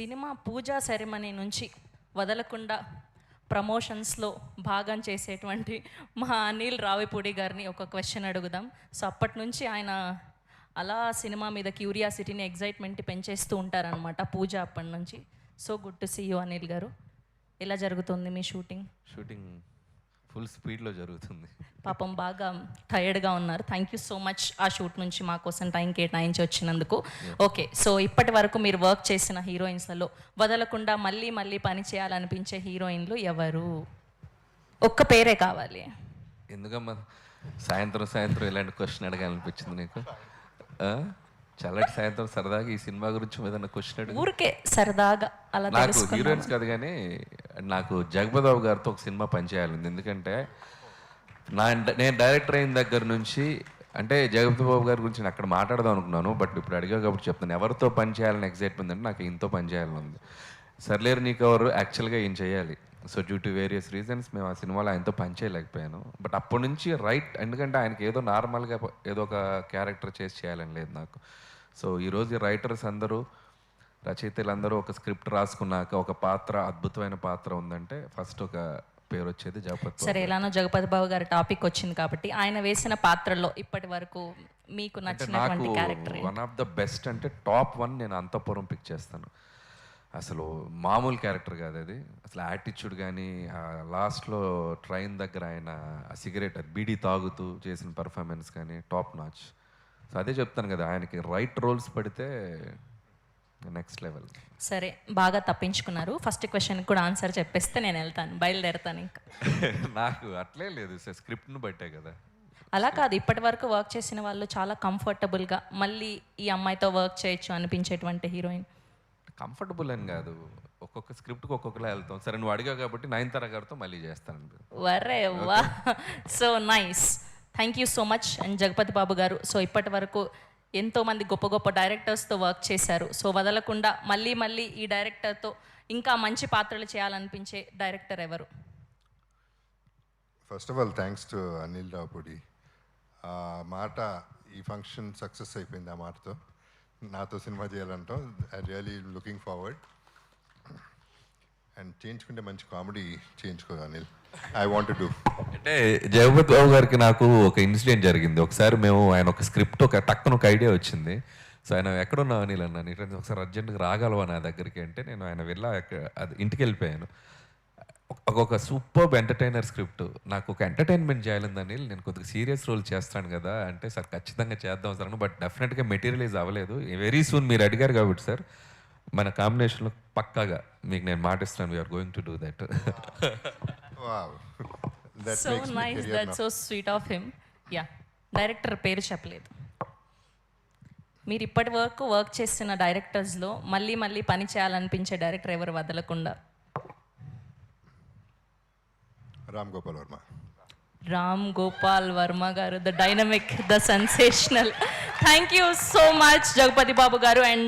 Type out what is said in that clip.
Cinema పూజా ceremony నుంచి వదలకుండా ప్రమోషన్స్లో భాగం చేసేటువంటి మా అనిల్ రావిపూడి గారిని ఒక క్వశ్చన్ అడుగుదాం. సో అప్పటి నుంచి ఆయన అలా సినిమా మీద క్యూరియాసిటీని, ఎగ్జైట్మెంట్ పెంచేస్తూ ఉంటారనమాట పూజ అప్పటి నుంచి. So good to see you Anil గారు. ఎలా జరుగుతుంది మీ షూటింగ్? ఫుల్ స్పీడ్లో జరుగుతుంది. పాపం బాగా టైర్డ్గా ఉన్నారు. థ్యాంక్ యూ సో మచ్ ఆ షూట్ నుంచి మా కోసం టైం కేటాయించి వచ్చినందుకు. ఓకే, సో ఇప్పటి వరకు మీరు వర్క్ చేసిన హీరోయిన్స్లలో వదలకుండా మళ్ళీ మళ్ళీ పని చేయాలనిపించే హీరోయిన్లు ఎవరు? ఒక్క పేరే కావాలి. ఎందుకమ్మా సాయంత్రం ఇలాంటి క్వశ్చన్ అడగాలనిపించింది నీకు? చల్లటి సాయంత్రం సరదాగా ఈ సినిమా గురించి ఏదైనా క్వశ్చన్ అడిగి ఊరికే సరదాగా అలా. నాకు హీరోయిన్స్ కాదు కానీ నాకు జగపతిబాబు గారితో ఒక సినిమా పనిచేయాలి. ఎందుకంటే నేను డైరెక్టర్ అయిన దగ్గర నుంచి అంటే జగపతిబాబు గారి గురించి నేను అక్కడ మాట్లాడదాం అనుకున్నాను, బట్ ఇప్పుడు అడిగా కాబట్టి చెప్తాను. ఎవరితో పని చేయాలని ఎగ్జైట్మెంట్ అంటే నాకు ఇంతో పని చేయాలని ఉంది. సర్లేరు నీకు ఎవరు యాక్చువల్గా ఏం చేయాలి. So due to various reasons మేము ఆ సినిమాలో ఆయనతో పని చేయలేకపోయాను. బట్ అప్పటి నుంచి రైట్, ఎందుకంటే ఆయనకి ఏదో నార్మల్గా ఏదో ఒక క్యారెక్టర్ చేయాలని లేదు నాకు. సో ఈరోజు రైటర్స్ అందరూ, రచయితలందరూ ఒక స్క్రిప్ట్ రాసుకున్నాక ఒక పాత్ర, అద్భుతమైన పాత్ర ఉందంటే ఫస్ట్ ఒక పేరు వచ్చేది జగపతి. సరే, ఎలానో జగపతి బాబు గారి టాపిక్ వచ్చింది కాబట్టి ఆయన వేసిన పాత్రల్లో ఇప్పటి వరకు మీకు నచ్చినటువంటి character? One of the best అంటే టాప్ 1 నేను అంతఃపురం పిక్ చేస్తాను. అసలు మామూలు క్యారెక్టర్ కాదు అది. అసలు యాటిట్యూడ్ కానీ లాస్ట్లో ట్రైన్ దగ్గర ఆయన సిగరెట్ బీడీ తాగుతూ చేసిన పర్ఫార్మెన్స్ కానీ టాప్ నాచ్. సో అదే చెప్తాను కదా, ఆయనకి రైట్ రోల్స్ పడితే నెక్స్ట్ లెవెల్. సరే, బాగా తప్పించుకున్నారు. ఫస్ట్ క్వశ్చన్ కూడా ఆన్సర్ చెప్పేస్తే నేను వెళ్తాను, బయలుదేరుతాను. ఇంకా నాకు అట్లే లేదు, స్క్రిప్ట్ను బట్టే కదా. అలా కాదు, ఇప్పటి వరకు వర్క్ చేసిన వాళ్ళు చాలా కంఫర్టబుల్గా మళ్ళీ ఈ అమ్మాయితో వర్క్ చేయొచ్చు అనిపించేటువంటి హీరోయిన్. కంఫర్టబుల్ అని కాదు, ఒక్కొక్క స్క్రిప్ట్కి ఒక్కొక్కలా వెళ్తాం. సరే నువ్వు అడిగా కాబట్టి నయనతార గారితో మళ్ళీ చేస్తాను. వరే వా, so nice. Thank you so much. And Jagapathi Babu garu, so ఇప్పటి వరకు ఎంతోమంది గొప్ప గొప్ప డైరెక్టర్స్తో వర్క్ చేశారు. సో వదలకుండా మళ్ళీ మళ్ళీ ఈ డైరెక్టర్తో ఇంకా మంచి పాత్రలు చేయాలనిపించే డైరెక్టర్ ఎవరు? First of all thanks to Anil Ravipudi. ఆ మాట, ఈ ఫంక్షన్ సక్సెస్ అయిపోయింది ఆ మాటతో. నాతో సినిమా చేయాలంటాం. I really looking forward. And చేయించుకుంటే మంచి కామెడీ చేయించుకో అనిల్. I want do. అంటే జగపతి బాబు గారికి నాకు ఒక ఇన్సిడెంట్ జరిగింది. ఒకసారి ఆయన ఒక స్క్రిప్ట్ టక్కున ఒక ఐడియా వచ్చింది. సో ఆయన ఎక్కడున్నావు అనిల్ అన్నాను, ఇట్లా ఒకసారి అర్జెంట్గా రాగలవా నా దగ్గరికి అంటే నేను ఆయన అది ఇంటికి వెళ్ళిపోయాను. ఒక సూపర్బ్ ఎంటర్టైనర్ స్క్రిప్ట్. నాకు ఒక ఎంటర్టైన్మెంట్ చేయాలని నేను కొద్దిగా సీరియస్ రోల్ చేస్తాను కదా అంటే, సార్ ఖచ్చితంగా చేద్దాం సార్, బట్ డెఫినెట్గా మెటీరియలైజ్ అవ్వలేదు. వెరీ సూన్ మీరు అడిగారు కాబట్టి సార్, మన కాంబినేషన్లో పక్కాగా మీకు నేను మాటిస్తాను. We are going to do that. So nice, that's so sweet of him. Yeah, director పేరు చెప్పలేదు. మీరు ఇప్పటి వరకు వర్క్ చేసిన డైరెక్టర్స్లో మళ్ళీ మళ్ళీ పని చేయాలనిపించే డైరెక్టర్ ఎవరు వదలకుండా? Ram Gopal Varma. Ram Gopal Varma garu, the dynamic, the sensational. Thank you so much Jagapathi Babu garu. And